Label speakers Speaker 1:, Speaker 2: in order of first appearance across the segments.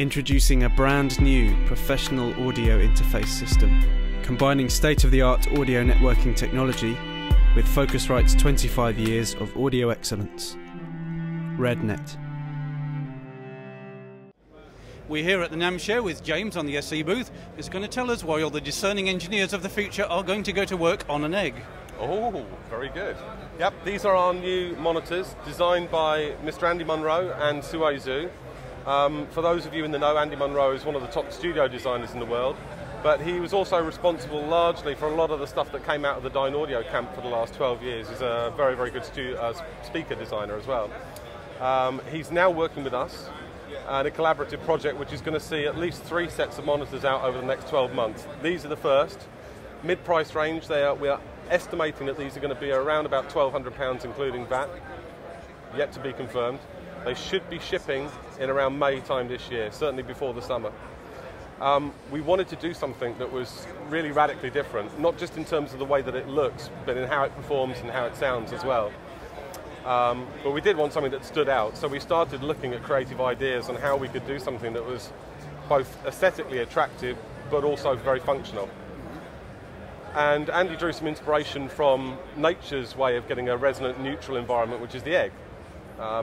Speaker 1: Introducing a brand new professional audio interface system, combining state-of-the-art audio networking technology with Focusrite's 25 years of audio excellence. RedNet.
Speaker 2: We're here at the NAMM show with James on the SE booth, who's going to tell us why all the discerning engineers of the future are going to go to work on an egg.
Speaker 3: Oh, very good. Yep, these are our new monitors designed by Mr. Andy Munro and Suai Zhu. For those of you in the know, Andy Munro is one of the top studio designers in the world, but he was also responsible largely for a lot of the stuff that came out of the Dynaudio camp for the last 12 years. He's a very, very good speaker designer as well. He's now working with us on a collaborative project which is going to see at least 3 sets of monitors out over the next 12 months. These are the first. Mid-price range, we are estimating that these are going to be around about £1,200 including VAT, yet to be confirmed. They should be shipping in around May time this year, certainly before the summer. We wanted to do something that was really radically different, not just in terms of the way that it looks, but in how it performs and how it sounds as well. But we did want something that stood out, so we started looking at creative ideas on how we could do something that was both aesthetically attractive, but also very functional. And Andy drew some inspiration from nature's way of getting a resonant neutral environment, which is the egg.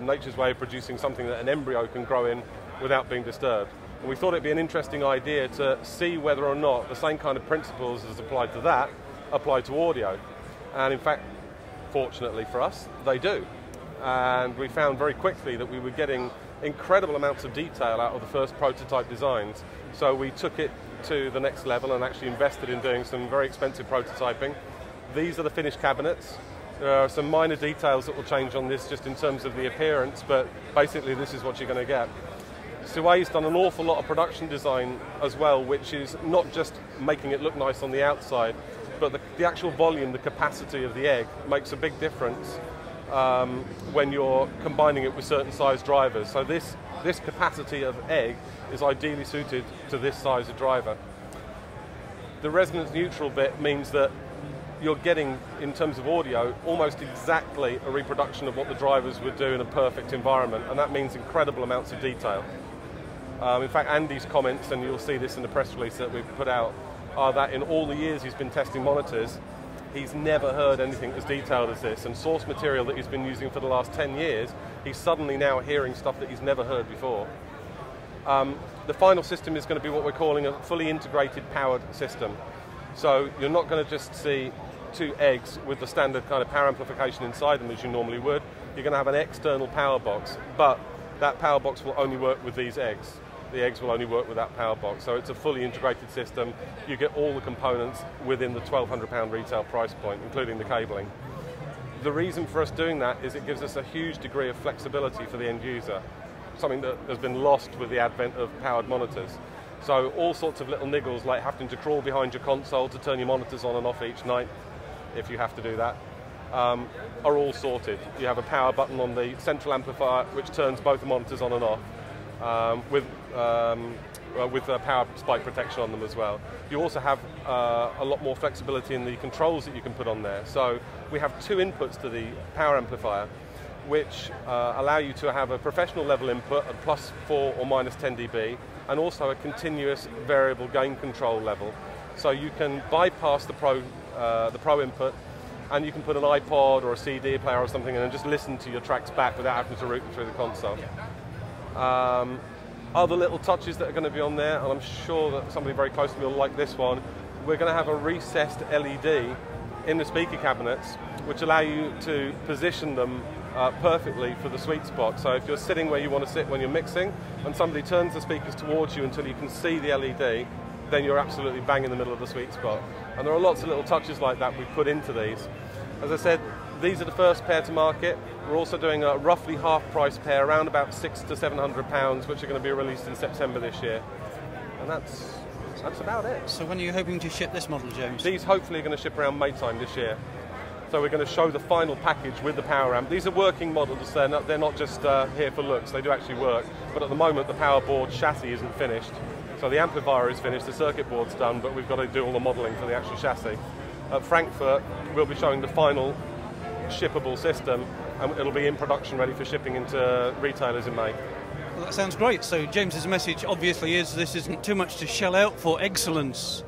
Speaker 3: Nature's way of producing something that an embryo can grow in without being disturbed. And we thought it'd be an interesting idea to see whether or not the same kind of principles as applied to that apply to audio. And in fact, fortunately for us, they do. And we found very quickly that we were getting incredible amounts of detail out of the first prototype designs. So we took it to the next level and actually invested in doing some very expensive prototyping. These are the finished cabinets. There are some minor details that will change on this just in terms of the appearance, but basically this is what you're going to get. Suai's done an awful lot of production design as well, which is not just making it look nice on the outside, but the actual volume, the capacity of the egg makes a big difference when you're combining it with certain size drivers. So this capacity of egg is ideally suited to this size of driver. The resonance neutral bit means that you're getting, in terms of audio, almost exactly a reproduction of what the drivers would do in a perfect environment, and that means incredible amounts of detail. In fact, Andy's comments, and you'll see this in the press release that we've put out, are that in all the years he's been testing monitors, he's never heard anything as detailed as this, and source material that he's been using for the last 10 years, he's suddenly now hearing stuff that he's never heard before. The final system is going to be what we're calling a fully integrated powered system. So you're not going to just see 2 eggs with the standard kind of power amplification inside them as you normally would. You're going to have an external power box, but that power box will only work with these eggs. The eggs will only work with that power box. So it's a fully integrated system. You get all the components within the £1,200 retail price point, including the cabling. The reason for us doing that is it gives us a huge degree of flexibility for the end user, something that has been lost with the advent of powered monitors. So all sorts of little niggles, like having to crawl behind your console to turn your monitors on and off each night, if you have to do that, are all sorted. You have a power button on the central amplifier which turns both the monitors on and off with power spike protection on them as well. You also have a lot more flexibility in the controls that you can put on there. So we have 2 inputs to the power amplifier which allow you to have a professional level input at +4 or -10 dB, and also a continuous variable gain control level. So you can bypass the Pro input, and you can put an iPod or a CD player or something in and just listen to your tracks back without having to route them through the console. Other little touches that are going to be on there, and I'm sure that somebody very close to me will like this one, we're going to have a recessed LED in the speaker cabinets which allow you to position them perfectly for the sweet spot. So if you're sitting where you want to sit when you're mixing and somebody turns the speakers towards you until you can see the LED, then you're absolutely bang in the middle of the sweet spot. And there are lots of little touches like that we've put into these. As I said, these are the first pair to market. We're also doing a roughly half-price pair, around about £600 to £700, which are going to be released in September this year. And that's about it.
Speaker 2: So when are you hoping to ship this model, James?
Speaker 3: These hopefully are going to ship around May time this year. So we're going to show the final package with the power amp. These are working models, they're not just here for looks, they do actually work. But at the moment the power board chassis isn't finished. So the amplifier is finished, the circuit board's done, but we've got to do all the modelling for the actual chassis. At Frankfurt, we'll be showing the final shippable system, and it'll be in production ready for shipping into retailers in May.
Speaker 2: Well, that sounds great. So James's message obviously is this isn't too much to shell out for excellence.